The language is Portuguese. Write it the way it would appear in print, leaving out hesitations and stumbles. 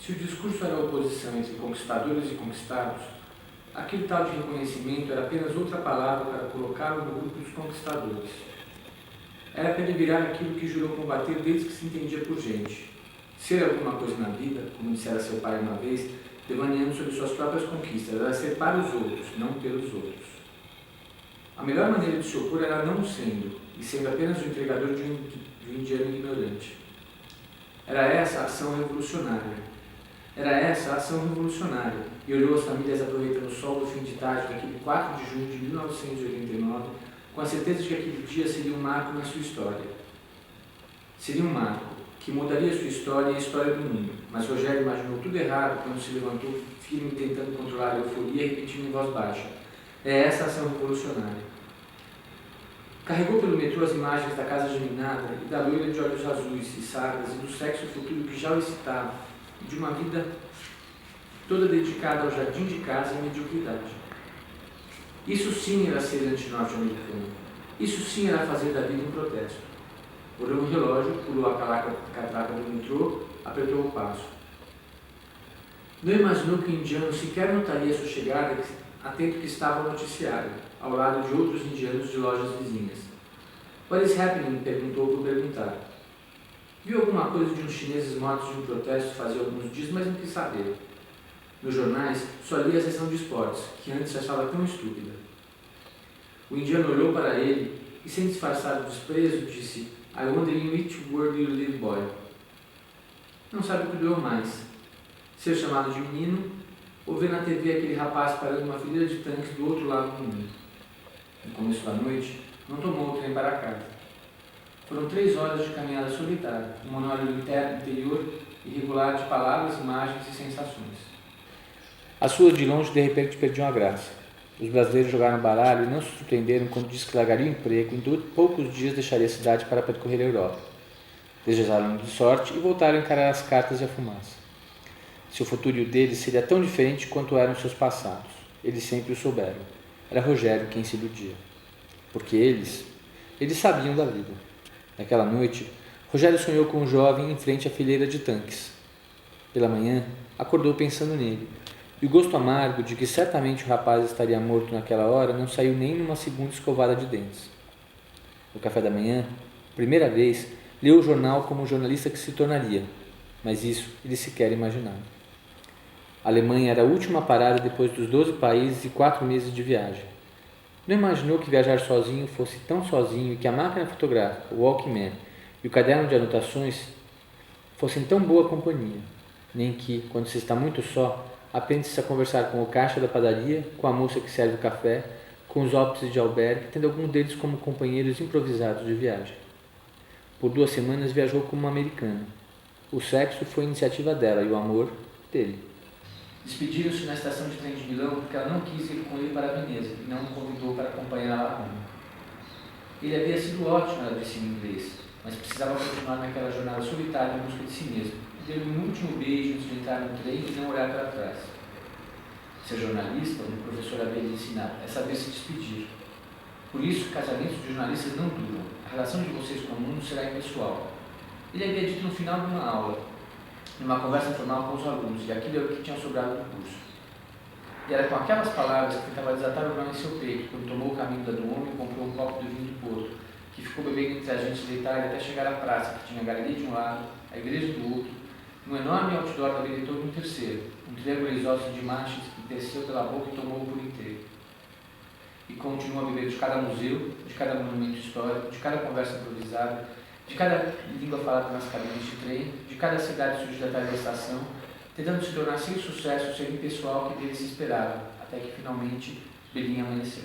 Se o discurso era a oposição entre conquistadores e conquistados, aquele tal de reconhecimento era apenas outra palavra para colocá-lo no grupo dos conquistadores. Era para ele virar aquilo que jurou combater desde que se entendia por gente. Ser alguma coisa na vida, como dissera seu pai uma vez, devaneando sobre suas próprias conquistas, era ser para os outros, não pelos outros. A melhor maneira de se opor era não sendo, e sendo apenas o entregador de um indiano ignorante. Era essa a ação revolucionária. E olhou as famílias aproveitando o sol do fim de tarde daquele 4 de junho de 1989, com a certeza de que aquele dia seria um marco na sua história. Seria um marco que mudaria a sua história e a história do mundo, mas Rogério imaginou tudo errado quando se levantou firme tentando controlar a euforia e repetindo em voz baixa: é essa a ação revolucionária. Carregou pelo metrô as imagens da casa geminada e da loira de olhos azuis e sardas e do sexo futuro que já o excitava, e de uma vida toda dedicada ao jardim de casa e à mediocridade. Isso sim era ser anti-norte-americano. Isso sim era fazer da vida um protesto. Olhou no relógio, pulou a catraca do metrô, apertou o passo. Não imaginou que o indiano sequer notaria sua chegada, atento que estava ao noticiário, ao lado de outros indianos de lojas vizinhas. What is happening? Perguntou por perguntar. Viu alguma coisa de uns chineses mortos de um protesto fazia alguns dias, mas não quis saber. Nos jornais, só lia a seção de esportes, que antes achava tão estúpida. O indiano olhou para ele e, sem disfarçar o desprezo, disse: I wonder in which world you live, boy. Não sabe o que doeu mais: ser chamado de menino ou ver na TV aquele rapaz parando uma fileira de tanques do outro lado do mundo. No começo da noite, não tomou o trem para casa. Foram 3 horas de caminhada solitária, um monólogo interior irregular de palavras, imagens e sensações. As ruas de longe de repente perdiam a graça. Os brasileiros jogaram baralho e não se surpreenderam quando disse que largaria o emprego e em poucos dias deixaria a cidade para percorrer a Europa. Desejaram de sorte e voltaram a encarar as cartas e a fumaça. Seu futuro deles seria tão diferente quanto eram seus passados. Eles sempre o souberam. Era Rogério quem se iludia. Porque eles sabiam da vida. Naquela noite, Rogério sonhou com um jovem em frente à fileira de tanques. Pela manhã, acordou pensando nele. E o gosto amargo de que certamente o rapaz estaria morto naquela hora não saiu nem numa segunda escovada de dentes. No café da manhã, primeira vez, leu o jornal como o jornalista que se tornaria, mas isso ele sequer imaginava. A Alemanha era a última parada depois dos 12 países e 4 meses de viagem. Não imaginou que viajar sozinho fosse tão sozinho e que a máquina fotográfica, o Walkman e o caderno de anotações fossem tão boa companhia, nem que, quando se está muito só, aprende-se a conversar com o caixa da padaria, com a moça que serve o café, com os hóspedes de albergue, tendo algum deles como companheiros improvisados de viagem. Por 2 semanas viajou como uma americana. O sexo foi iniciativa dela e o amor dele. Despediram-se na estação de trem de Milão porque ela não quis ir com ele para Veneza e não o convidou para acompanhá-la a Roma. Ele havia sido ótimo, ela disse em inglês, mas precisava continuar naquela jornada solitária em busca de si mesmo. Deu-lhe um último beijo antes de entrar no trem e não olhar para trás. Ser jornalista, onde o professor havia de ensinar, é saber se despedir. Por isso, casamentos de jornalistas não duram. A relação de vocês com o mundo será impessoal. Ele havia dito no final de uma aula, numa conversa formal com os alunos, e aquilo era o que tinha sobrado do curso. E era com aquelas palavras que tentava desatar o nó em seu peito, quando tomou o caminho da Duomo e comprou um copo de vinho do Porto, que ficou bebendo entre a gente da Itália até chegar à praça, que tinha a galeria de um lado, a igreja do outro, um enorme outdoor da Benedetto no terceiro, um triângulo exausto de marchas que desceu pela boca e tomou-o por inteiro. E continuou a beber de cada museu, de cada monumento histórico, de cada conversa improvisada, de cada língua falada nas cabines de trem, de cada cidade sujeitatária da estação, tentando se tornar sem sucesso o ser impessoal que dele se esperava, até que finalmente Berlim amanheceu.